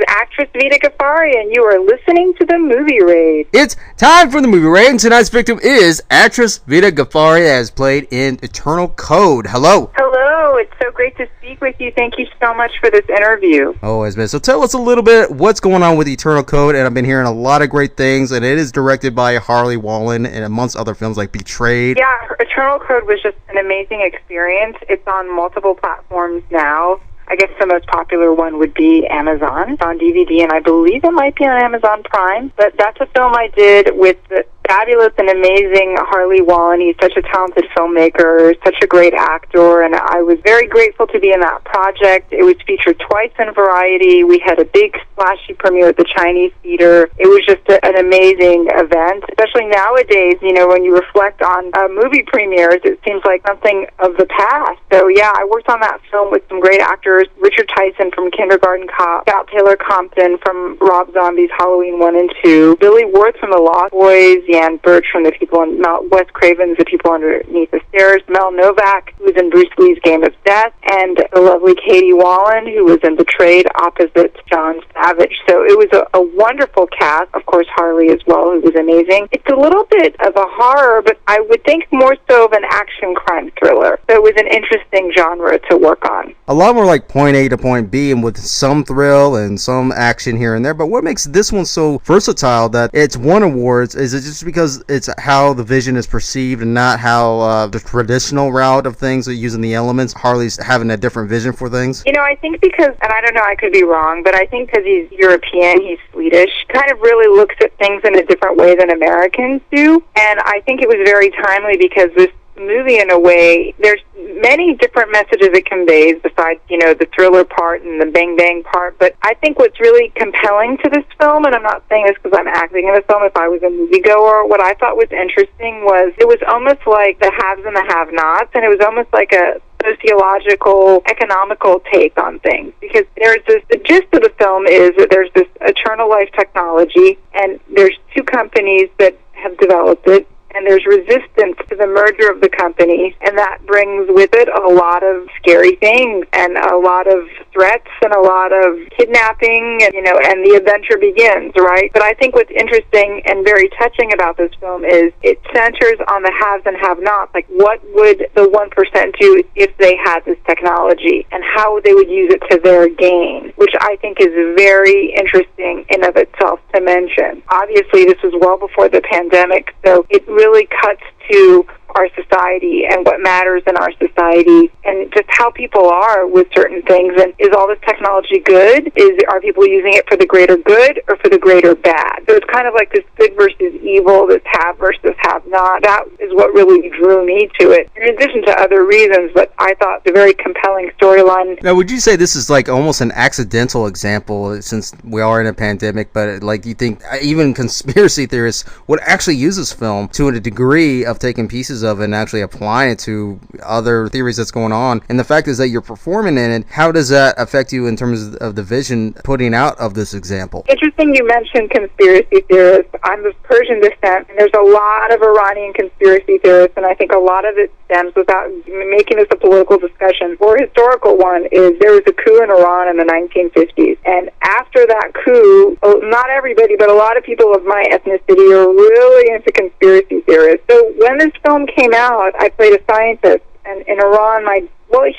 actress Vida Ghaffari, and you are listening to the Movie Raid. It's time for the Movie Raid, and tonight's victim is actress Vida Ghaffari, as played in Eternal Code. Hello. Hello, it's so great to speak with you. Thank you so much for this interview. Always, man. So tell us a little bit what's going on with Eternal Code, and I've been hearing a lot of great things, and it is directed by Harley Wallen, and amongst other films like Betrayed. Yeah, Eternal Code was just an amazing experience. It's on multiple platforms now. I guess the most popular one would be Amazon. It's on DVD, and I believe it might be on Amazon Prime. But that's a film I did with the fabulous and amazing Harley Wallen. He's such a talented filmmaker, such a great actor, and I was very grateful to be in that project. It was featured twice in Variety. We had a big splashy premiere at the Chinese Theater. It was just an amazing event, especially nowadays, you know, when you reflect on movie premieres, it seems like something of the past. So, yeah, I worked on that film with some great actors, Richard Tyson from Kindergarten Cop, Scout Taylor Compton from Rob Zombie's Halloween 1 and 2, Billy Worth from The Lost Boys, Ann Birch from The People on Wes Craven's The People Underneath the Stairs, Mel Novak, who was in Bruce Lee's Game of Death, and the lovely Katie Wallen, who was in Betrayed opposite John Savage. So it was a wonderful cast. Of course, Harley as well, who was amazing. It's a little bit of a horror, but I would think more so of an action crime thriller. So it was an interesting genre to work on. A lot more like point A to point B, and with some thrill and some action here and there. But what makes this one so versatile that it's won awards? Is it just because it's how the vision is perceived and not how the traditional route of things are using the elements? Harley's having a different vision for things? You know, I think because, and I don't know, I could be wrong, but I think because he's European, he's Swedish, kind of really looks at things in a different way than Americans do. And I think it was very timely because this movie, in a way, there's many different messages it conveys besides, you know, the thriller part and the bang bang part. But I think what's really compelling to this film, and I'm not saying this because I'm acting in the film, if I was a moviegoer, what I thought was interesting was it was almost like the haves and the have-nots, and it was almost like a sociological, economical take on things. Because there's this, the gist of the film is that there's this eternal life technology, and there's two companies that have developed it, and there's resistance to the merger of the companies, and that brings with it a lot of scary things and a lot of threats and a lot of kidnapping, and, you know, and the adventure begins, right? But I think what's interesting and very touching about this film is it centers on the haves and have-nots. Like, what would the 1% do if they had this technology, and how they would use it to their gain, which I think is very interesting in of itself to mention. Obviously, this was well before the pandemic, so it really cuts to our society and what matters in our society and just how people are with certain things. And is all this technology good? Are people using it for the greater good or for the greater bad? So it's kind of like this good versus evil, this have versus have not. That is what really drew me to it, in addition to other reasons, but I thought it's a very compelling storyline. Now, would you say this is like almost an accidental example, since we are in a pandemic, but like you think even conspiracy theorists would actually use this film to a degree of taking pieces of it and actually applying it to other theories that's going on? And the fact is that you're performing in it. How does that affect you in terms of the vision putting out of this example? Interesting you mentioned conspiracy theorists. I'm of Persian descent, and there's a lot of Iranian conspiracy theorists, and I think a lot of it stems, without making this a political discussion, or a historical one, is there was a coup in Iran in the 1950s. And after that coup, not everybody, but a lot of people of my ethnicity are really into conspiracy theorists. So when this film came out, I played a scientist, and in Iran,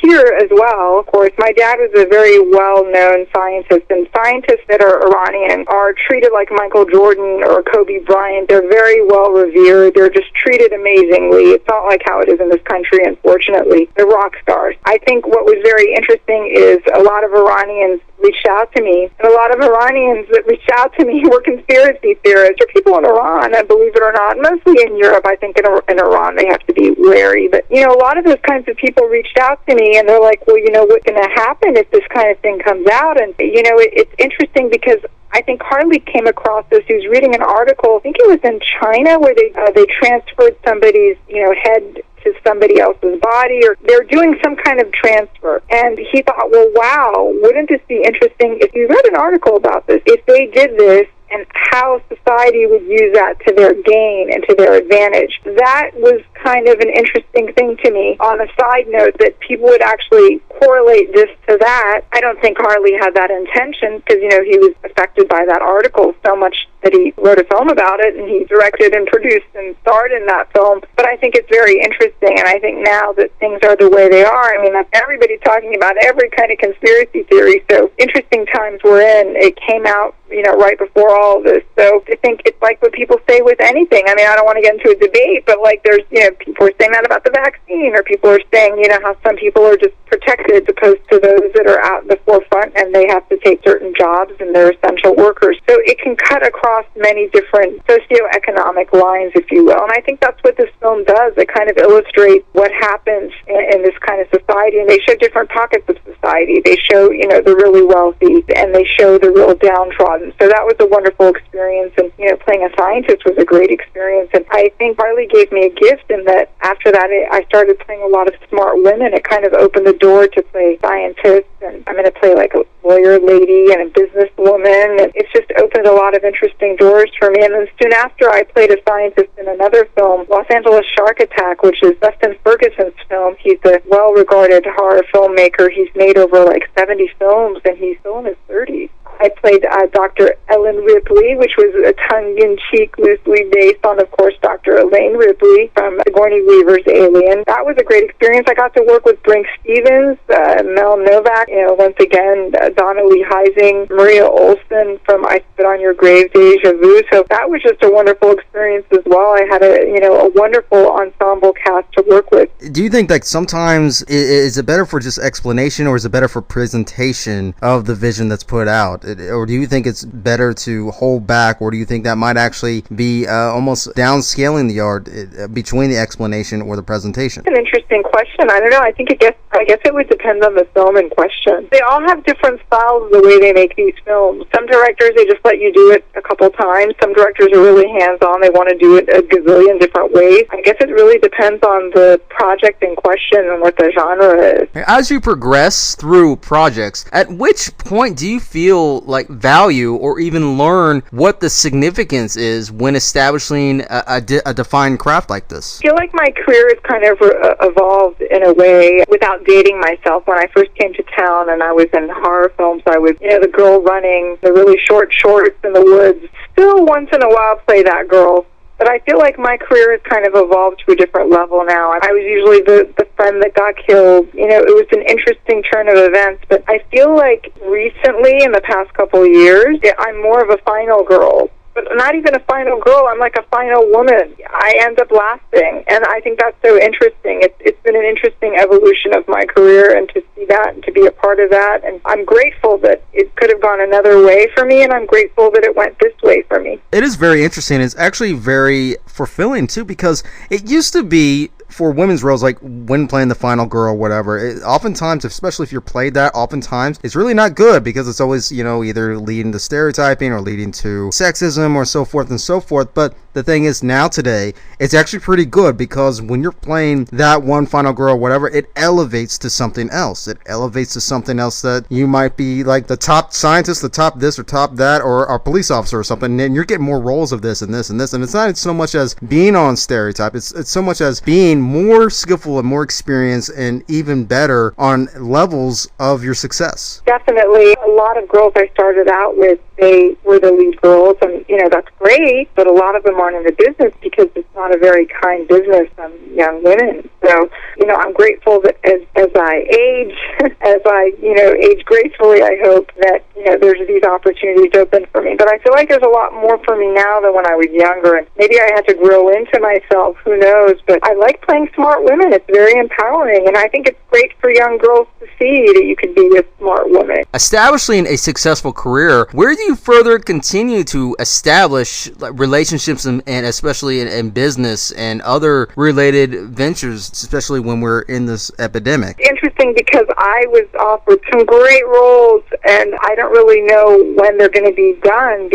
here as well, of course, my dad was a very well-known scientist, and scientists that are Iranian are treated like Michael Jordan or Kobe Bryant. They're very well-revered. They're just treated amazingly. It's not like how it is in this country, unfortunately. They're rock stars. I think what was very interesting is a lot of Iranians reached out to me, and a lot of Iranians that reached out to me were conspiracy theorists, or people in Iran, believe it or not, mostly in Europe. I think in Iran they have to be wary, but, you know, a lot of those kinds of people reached out to me, and they're like, well, you know, what's going to happen if this kind of thing comes out? And, you know, it's interesting because I think Harley came across this. He was reading an article, I think it was in China, where they transferred somebody's, you know, head to somebody else's body, or they're doing some kind of transfer. And he thought, well, wow, wouldn't this be interesting if you read an article about this, if they did this, and how society would use that to their gain and to their advantage. That was kind of an interesting thing to me. On a side note, that people would actually correlate this to that. I don't think Harley had that intention because, he was affected by that article so much that he wrote a film about it, and he directed and produced and starred in that film. But I think it's very interesting, and I think now that things are the way they are, everybody's talking about every kind of conspiracy theory, so interesting times we're in. It came out, right before all of this. So I think it's like what people say with anything. I don't want to get into a debate, but there's, people are saying that about the vaccine, or people are saying, how some people are just protected opposed to those that are out in the forefront and they have to take certain jobs and they're essential workers. So it can cut across many different socioeconomic lines, if you will. And I think that's what this film does. It kind of illustrates what happens in this kind of society. And they show different pockets of society. They show, the really wealthy, and they show the real downtrodden. So that was a wonderful experience. And, playing a scientist was a great experience. And I think Harley gave me a gift in that after that, I started playing a lot of smart women. It kind of opened the door to play scientists, and I'm going to play like a lawyer lady and a businesswoman, and it's just opened a lot of interesting doors for me. And then soon after, I played a scientist in another film, Los Angeles Shark Attack, which is Dustin Ferguson's film. He's a well-regarded horror filmmaker. He's made over 70 films, and he's still in his 30s. I played Dr. Ellen Ripley, which was a tongue-in-cheek, loosely based on, of course, Dr. Elaine Ripley from Sigourney Weaver's Alien. That was a great experience. I got to work with Brink Stevens, Mel Novak, once again, Donna Lee Heising, Maria Olsen from I Spit on Your Grave, Deja Vu. So that was just a wonderful experience as well. I had a wonderful ensemble cast to work with. Do you think sometimes is it better for just explanation, or is it better for presentation of the vision that's put out? Or do you think it's better to hold back, or do you think that might actually be almost downscaling the art between the explanation or the presentation? That's an interesting question. I don't know. I guess it would depend on the film in question. They all have different styles the way they make these films. Some directors, they just let you do it a couple times. Some directors are really hands-on. They want to do it a gazillion different ways. I guess it really depends on the project in question and what the genre is. As you progress through projects, at which point do you feel value or even learn what the significance is when establishing a defined craft like this? I feel like my career has kind of evolved in a way without dating myself. When I first came to town and I was in horror films, I was, the girl running the really short shorts in the woods. Still once in a while play that girl. But I feel like my career has kind of evolved to a different level now. I was usually the friend that got killed. It was an interesting turn of events. But I feel like recently, in the past couple of years, I'm more of a final girl. But not even a final girl, I'm like a final woman. I end up lasting, and I think that's so interesting. It's been an interesting evolution of my career, and to see that and to be a part of that. And I'm grateful that it could have gone another way for me, and I'm grateful that it went this way for me. It is very interesting. It's actually very fulfilling, too, because it used to be for women's roles, like when playing the final girl, whatever, oftentimes, especially if you're played that, oftentimes it's really not good because it's always, either leading to stereotyping or leading to sexism or so forth and so forth. But the thing is, now today, it's actually pretty good because when you're playing that one final girl, whatever, it elevates to something else. It elevates to something else that you might be like the top scientist, the top this or top that, or a police officer or something, and you're getting more roles of this and this and this. And it's not so much as being on stereotype, it's so much as being more skillful and more experienced and even better on levels of your success. Definitely. A lot of girls I started out with, they were the lead girls, and that's great, but a lot of them aren't in the business because it's not a very kind business on young women. So, I'm grateful that as I age, as I, age gracefully, I hope that, there's these opportunities open for me. But I feel like there's a lot more for me now than when I was younger, and maybe I had to grow into myself, who knows, but I like playing smart women. It's very empowering, and I think it's great for young girls to see that you can be a smart woman. Establishing a successful career, where do you further continue to establish relationships and especially in business and other related ventures, especially when we're in this epidemic? Interesting, because I was offered some great roles, and I don't really know when they're going to be done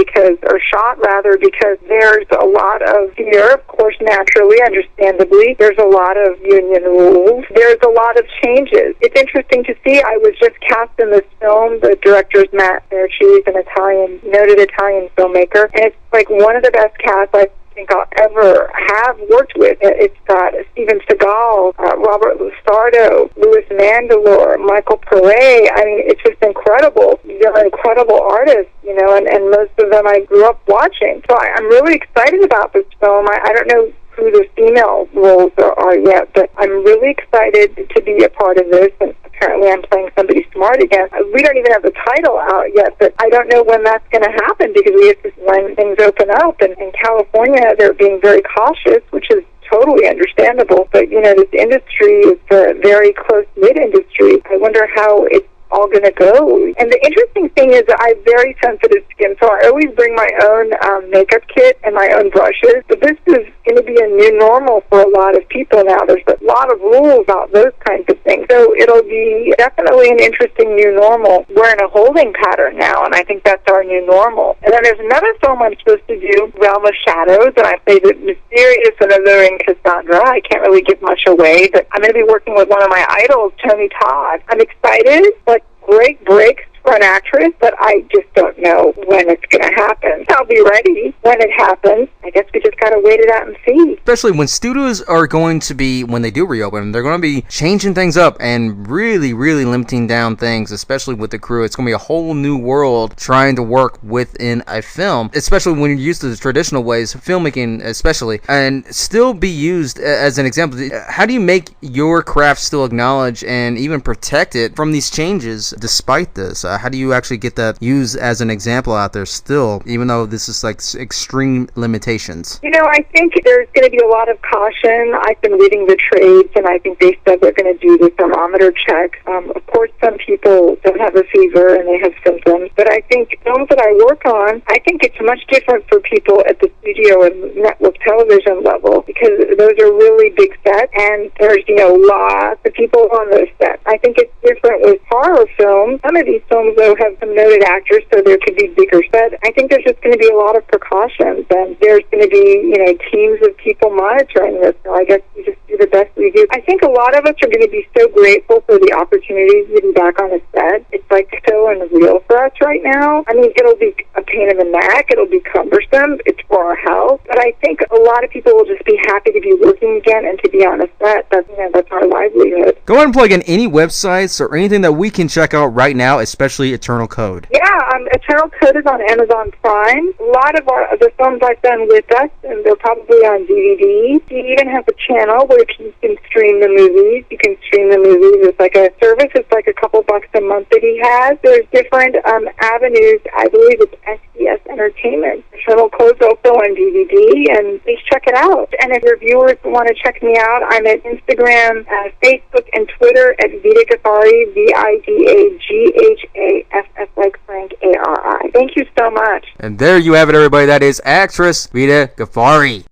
or shot rather, because there's a lot of fear, of course, naturally, understandably. There's a lot of union rules. There's a lot of changes. It's interesting to see. I was just cast in this film. The director's Matt Fairchief, an noted Italian filmmaker, and it's like one of the best casts I've think I'll ever have worked with. It's got Steven Seagal, Robert Lusardo, Louis Mandylor, Michael Pere. I mean, it's just incredible. They're incredible artists, you know, and most of them I grew up watching. So I'm really excited about this film. I don't know who the female roles are yet, but I'm really excited to be a part of this, and apparently I'm playing somebody smart again. We don't even have the title out yet, but I don't know when that's going to happen, because we have to, when things open up, and in California they're being very cautious, which is totally understandable, but you know, this industry is a very close-knit industry. I wonder how it's all going to go. And the interesting thing is that I have very sensitive skin, so I always bring my own makeup kit and my own brushes. But this is going to be a new normal for a lot of people now. There's a lot of rules about those kinds of things. So it'll be definitely an interesting new normal. We're in a holding pattern now, and I think that's our new normal. And then there's another film I'm supposed to do, Realm of Shadows, and I play the mysterious and alluring Cassandra. I can't really give much away, but I'm going to be working with one of my idols, Tony Todd. I'm excited, but great breaks for an actress, but I just don't know when it's going to happen. I'll be ready when it happens. I guess we just got to wait it out and see. Especially when studios are going to be, when they do reopen, they're going to be changing things up and really, really limiting down things, especially with the crew. It's going to be a whole new world trying to work within a film, especially when you're used to the traditional ways, filmmaking especially, and still be used as an example. How do you make your craft still acknowledged and even protected from these changes despite this? How do you actually get that used as an example out there still, even though this is like extreme limitations? You know, I think there's going to be a lot of caution. I've been reading the trades, and I think they said they're going to do the thermometer check. Of course, some people don't have a fever and they have symptoms, but I think films that I work on, I think it's much different for people at the studio and network television level, because those are really big sets, and there's, you know, lots of people on those sets. I think it's different with horror films. Some of these films, though, have some noted actors, so there could be bigger sets. I think there's just going to be a lot of precautions, and there's going to be, you know, teams of people monitoring this. So I guess we just do the best we do. I think a lot of us are going to be so grateful for the opportunities to be back on a set. It's like so unreal for us right now. I mean, it'll be a pain in the neck. It'll be cumbersome. It's for our health. But I think a lot of people will just be happy to be working again and to be on a set. That's, you know, that's our livelihood. Go ahead and plug in any websites or anything that we can check out right now, especially Eternal Code. Yeah, Eternal Code is on Amazon Prime. A lot of the films I've done with us, and they're probably on DVD. You even have a channel where you can stream the movies. You can stream the movies. It's like a service. It's like a couple bucks a month that he has. There's different avenues. I believe it's SBS Entertainment. Eternal Code's also on DVD, and please check it out. And if your viewers want to check me out, I'm at Instagram, Facebook, and Twitter at Vida Ghaffari, VIDAGHAFF like Frank ARI. Thank you so much. And there you have it, everybody. That is actress Vida Ghaffari.